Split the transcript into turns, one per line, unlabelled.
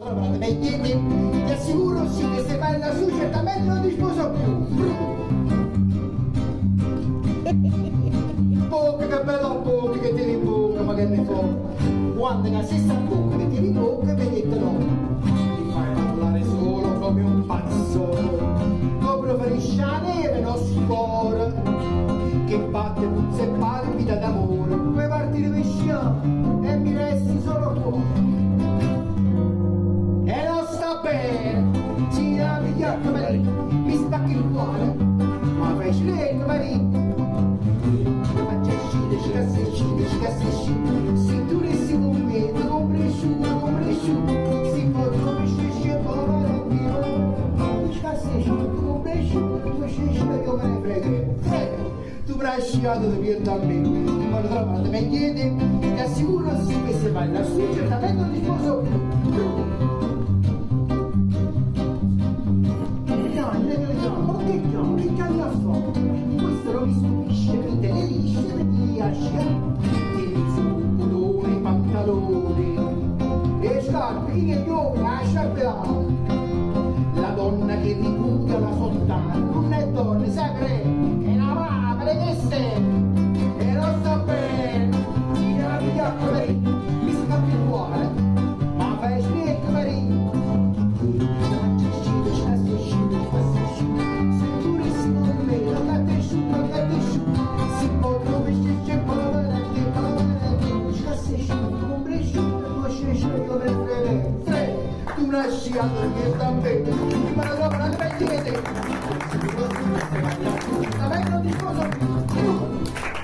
trovate dai piedi, ti assicuro sì che se vai lassù certamente non ti sposo più. Bocca che bella bocca che tieni in bocca, ma che ne fa? Quando la stessa bocca che tieni in bocca, vedete no, ti fai parlare solo come un pazzo, tu preferisci la neve non spora, che batte puzza e palpita d'amore, puoi partire pesciamo e mi resti solo cuore. E non sta bene, ci la migliorca marina, mi spacchi il cuore, ma fai lei marina. Se tu resti con me, tu compri su, si può come scesce povera Dio. Tu compri su, tu scesce perché me ne frega. Tu brasciato di via da me, quando trovate me chiede, ti assicuro sì che se vai lassù certamente non ti sposo più. Che cani a fuoco? Questo non mi stupisce, mi tenerisce, mi piace. I pantaloni e scarpe che piove a sciarpe la donna che ripudia la sottana non è donna, sempre è una mamma che sei e non sta bene, si la pigliacca per mi scappa il cuore, ma fai smettere per se tu resti con me non cade su, si può come c'è povera tu nasci a dormire da me, ma la tua parola mi chiede, se tu non ti sposo più.